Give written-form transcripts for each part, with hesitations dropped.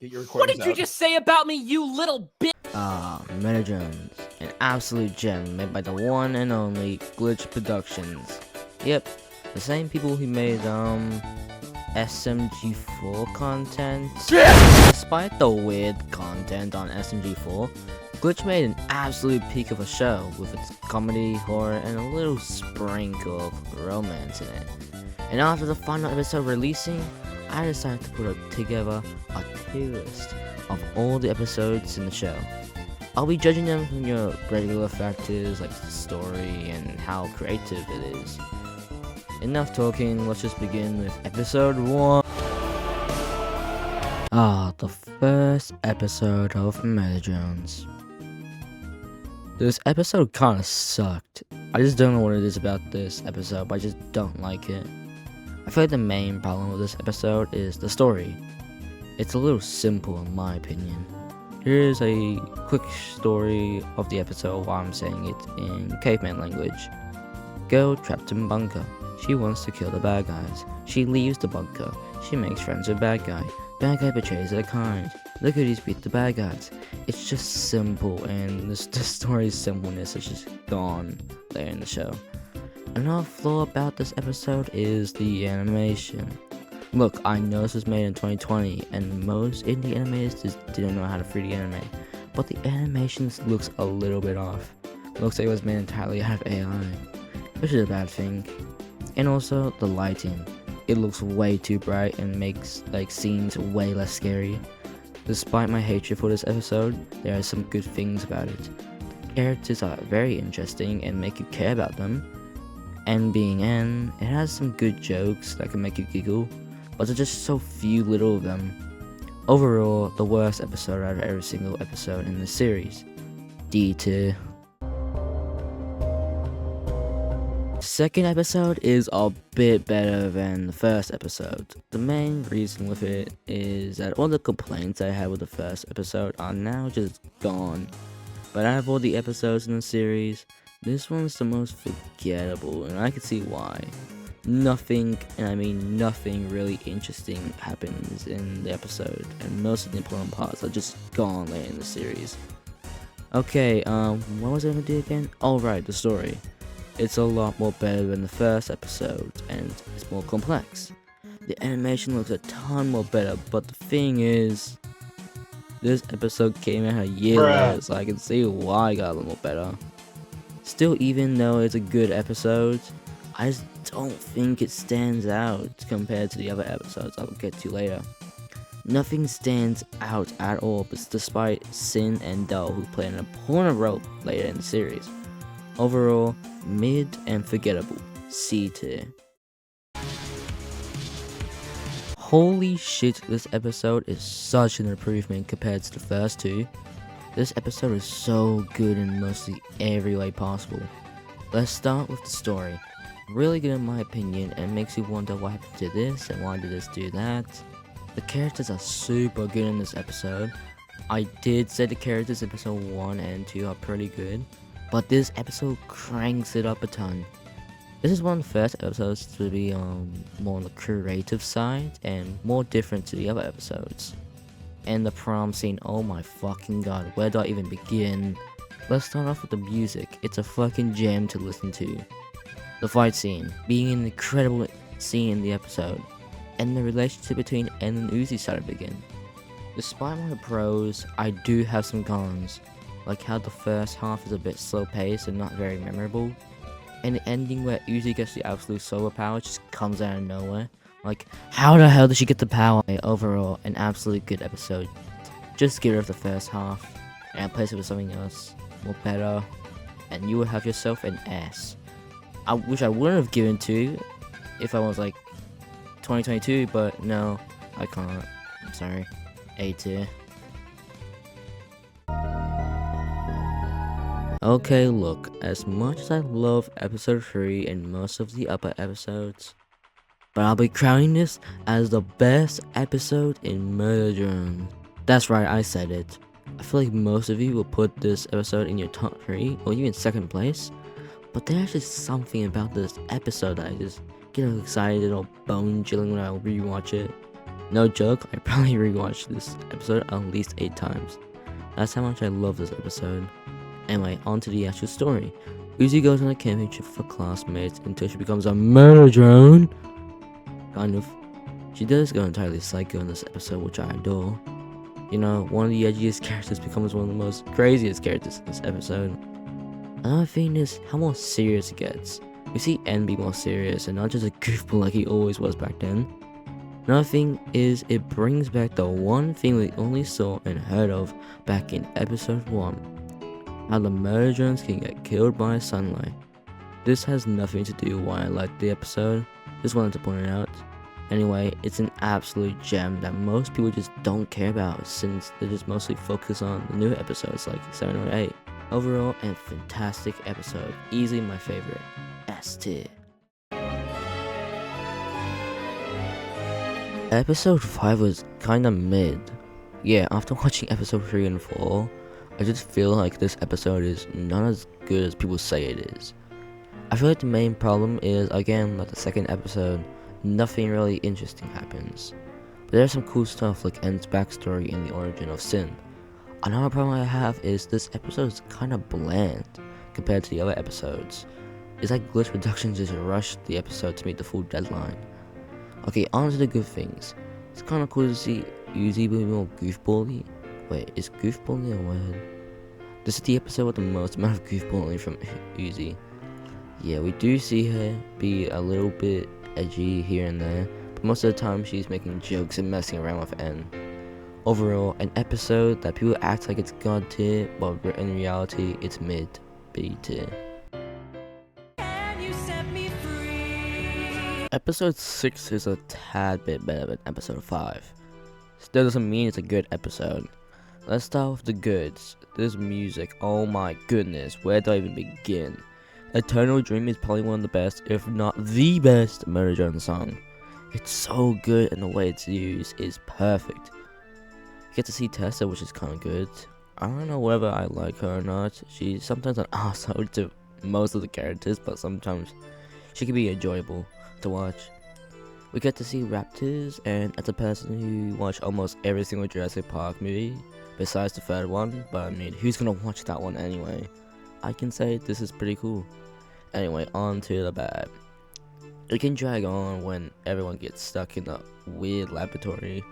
Get your What recordings did you out. just say about me, you little bitch? Meta Jones, an absolute gem made by the one and only Glitch Productions. Yep, the same people who made, SMG4 content. Despite the weird content on SMG4, Glitch made an absolute peak of a show with its comedy, horror, and a little sprinkle of romance in it. And after the final episode releasing, I decided to put together a tier list of all the episodes in the show. I'll be judging them from your regular factors like the story and how creative it is. Enough talking, let's just begin with episode 1. The first episode of Meta Jones. This episode kinda sucked. I just don't know what it is about this episode, but I just don't like it. I feel like the main problem with this episode is the story. It's a little simple in my opinion. Here's a quick story of the episode while I'm saying it in caveman language. Girl trapped in bunker. She wants to kill the bad guys. She leaves the bunker. She makes friends with bad guy. Bad guy betrays her kind. The goodies beat the bad guys. It's just simple, and the story's simpleness is just gone there in the show. Another flaw about this episode is the animation. Look, I know this was made in 2020, and most indie animators just didn't know how to 3D animate, but the animation looks a little bit off. It looks like it was made entirely out of AI, which is a bad thing. And also, the lighting. It looks way too bright and makes scenes way less scary. Despite my hatred for this episode, there are some good things about it. The characters are very interesting and make you care about them. And being N, it has some good jokes that can make you giggle, but there's just so few little of them. Overall, the worst episode out of every single episode in the series. D tier. Second episode is a bit better than the first episode. The main reason with it is that all the complaints I had with the first episode are now just gone. But out of all the episodes in the series, this one's the most forgettable, and I can see why. Nothing, and I mean nothing really interesting happens in the episode, and most of the important parts are just gone later in the series. Okay, what was I gonna do again? Oh right, the story. It's a lot more better than the first episode, and it's more complex. The animation looks a ton more better, but the thing is, this episode came out a year later, so I can see why it got a little more better. Still, even though it's a good episode, I just don't think it stands out compared to the other episodes I'll get to later. Nothing stands out at all, but despite Sin and Dull, who play an important role later in the series. Overall, mid and forgettable. C tier. Holy shit, this episode is such an improvement compared to the first two. This episode is so good in mostly every way possible. Let's start with the story. Really good in my opinion, and makes you wonder what happened to this and why did this do that. The characters are super good in this episode. I did say the characters in episode 1 and 2 are pretty good, but this episode cranks it up a ton. This is one of the first episodes to be more on the creative side and more different to the other episodes. And the prom scene, oh my fucking god, where do I even begin? Let's start off with the music. It's a fucking gem to listen to. The fight scene, being an incredible scene in the episode, and the relationship between N and Uzi started to begin. Despite my pros, I do have some cons, like how the first half is a bit slow paced and not very memorable, and the ending where Uzi gets the absolute solar power just comes out of nowhere. Like, how the hell did she get the power? Overall, an absolutely good episode. Just get rid of the first half and replace it with something else more better, and you will have yourself an S. I wish I wouldn't have given 2 if I was like 2022, but no, I can't. I'm sorry. A tier. Okay, look, as much as I love episode 3 and most of the upper episodes, but I'll be crowning this as the best episode in Meta Jones. That's right, I said it. I feel like most of you will put this episode in your top 3 or even second place, but there's actually something about this episode that I just get excited or bone chilling when I rewatch it. No joke, I probably rewatched this episode at least 8 times. That's how much I love this episode. Anyway, on to the actual story. Uzi goes on a camping trip for classmates until she becomes a murder drone. Kind of. She does go entirely psycho in this episode, which I adore. You know, one of the edgiest characters becomes one of the most craziest characters in this episode. Another thing is how more serious it gets. We see N be more serious and not just a goofball like he always was back then. Another thing is it brings back the one thing we only saw and heard of back in episode 1. How the murder drones can get killed by sunlight. This has nothing to do with why I like the episode, just wanted to point it out. Anyway, it's an absolute gem that most people just don't care about since they just mostly focus on the new episodes like 7 or 8. Overall, a fantastic episode, easily my favorite. S tier. Episode 5 was kinda mid. Yeah, after watching episode 3 and 4, I just feel like this episode is not as good as people say it is. I feel like the main problem is, again, like the second episode, nothing really interesting happens. But there's some cool stuff like N's backstory and the origin of Sin. Another problem I have is this episode is kinda bland compared to the other episodes. It's like Glitch Productions just rushed the episode to meet the full deadline. Okay, on to the good things. It's kinda cool to see Uzi being more goofbally. Wait, is goofballing a word? This is the episode with the most amount of goofballing from Uzi. Yeah, we do see her be a little bit edgy here and there, but most of the time she's making jokes and messing around with N. Overall, an episode that people act like it's God tier, but in reality it's mid B tier. Episode 6 is a tad bit better than episode 5. Still doesn't mean it's a good episode. Let's start with the goods. This music, oh my goodness, where do I even begin? Eternal Dream is probably one of the best, if not the best, Murder Drone song. It's so good and the way it's used is perfect. You get to see Tessa, which is kinda good. I don't know whether I like her or not. She's sometimes an asshole to most of the characters, but sometimes she can be enjoyable to watch. We get to see Raptors, and as a person who watched almost every single Jurassic Park movie, besides the third one, but I mean, who's gonna watch that one anyway? I can say this is pretty cool. Anyway, on to the bad. It can drag on when everyone gets stuck in a weird laboratory.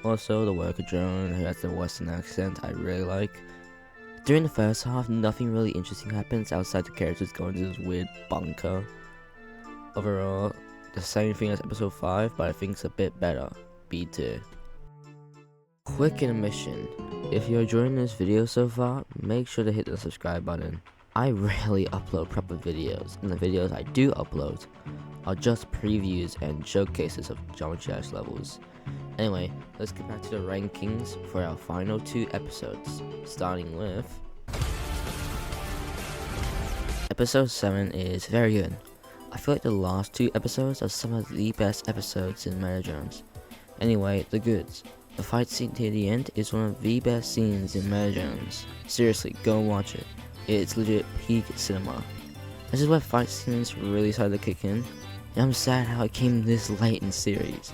Also, the worker drone who has the western accent I really like. During the first half, nothing really interesting happens outside the characters going to this weird bunker. Overall, the same thing as episode 5, but I think it's a bit better. B tier. Quick intermission. If you're enjoying this video so far, make sure to hit the subscribe button. I rarely upload proper videos, and the videos I do upload are just previews and showcases of Geometry Dash levels. Anyway, let's get back to the rankings for our final 2 episodes, starting with... Episode 7 is very good. I feel like the last 2 episodes are some of the best episodes in Murder Drones. Anyway, the goods. The fight scene near the end is one of the best scenes in Murder Drones. Seriously, go watch it. It's legit peak cinema. This is where fight scenes really started to kick in, and I'm sad how it came this late in the series.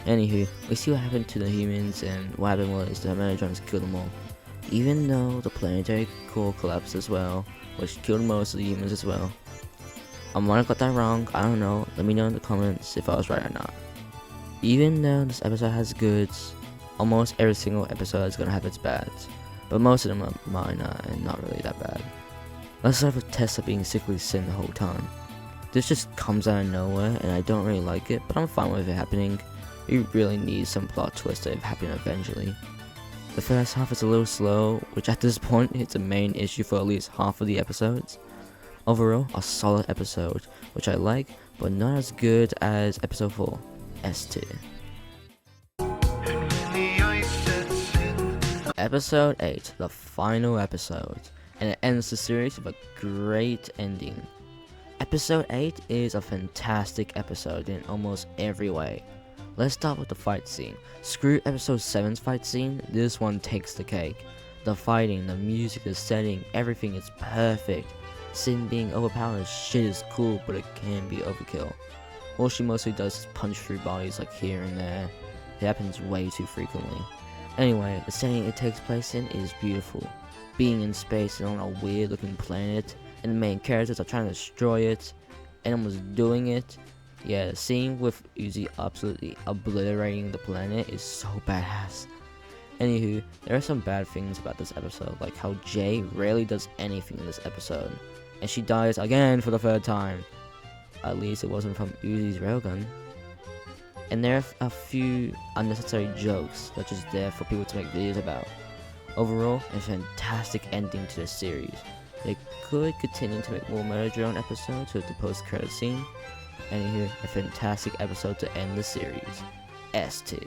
Anywho, we see what happened to the humans, and what happened was the Murder Drones killed them all. Even though the planetary core collapsed as well, which killed most of the humans as well. I might have got that wrong, I don't know, let me know in the comments if I was right or not. Even though this episode has goods, almost every single episode is gonna have its bads, but most of them are minor and not really that bad. Let's start with Tessa being sickly Sin the whole time. This just comes out of nowhere and I don't really like it, but I'm fine with it happening. We really need some plot twist to happen eventually. The first half is a little slow, which at this point is a main issue for at least half of the episodes. Overall, a solid episode, which I like, but not as good as episode 4, S tier. Episode 8, the final episode, and it ends the series with a great ending. Episode 8 is a fantastic episode in almost every way. Let's start with the fight scene. Screw episode 7's fight scene, this one takes the cake. The fighting, the music, the setting, everything is perfect. Sin being overpowered as shit is cool, but it can be overkill. All she mostly does is punch through bodies like here and there. It happens way too frequently. Anyway, the setting it takes place in is beautiful. Being in space and on a weird looking planet, and the main characters are trying to destroy it, and almost doing it. Yeah, the scene with Uzi absolutely obliterating the planet is so badass. Anywho, there are some bad things about this episode, like how Jay rarely does anything in this episode, and she dies again for the third time. At least it wasn't from Uzi's railgun. And there are a few unnecessary jokes that are just there for people to make videos about. Overall, a fantastic ending to the series. They could continue to make more Metatron episodes with the post-credit scene. Anywho, a fantastic episode to end the series. S tier.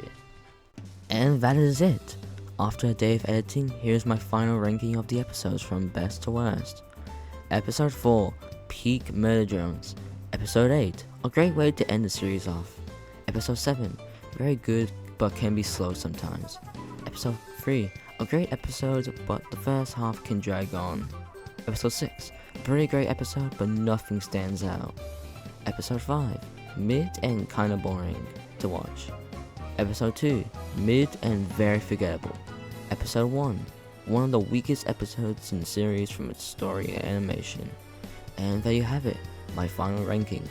And that is it. After a day of editing, here's my final ranking of the episodes from best to worst. Episode 4, Peak Metatron. Episode 8, a great way to end the series off. Episode 7, very good but can be slow sometimes. Episode 3, a great episode but the first half can drag on. Episode 6, very great episode but nothing stands out. Episode 5, mid and kinda boring to watch. Episode 2, mid and very forgettable. Episode 1, one of the weakest episodes in the series from its story and animation. And there you have it, my final ranking.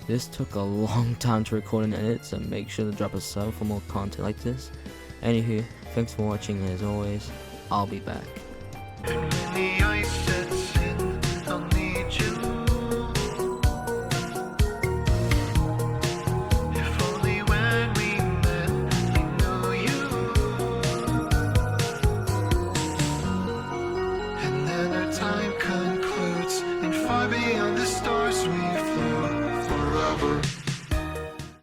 This took a long time to record and edit, so make sure to drop a sub for more content like this. Anywho, thanks for watching, and as always, I'll be back.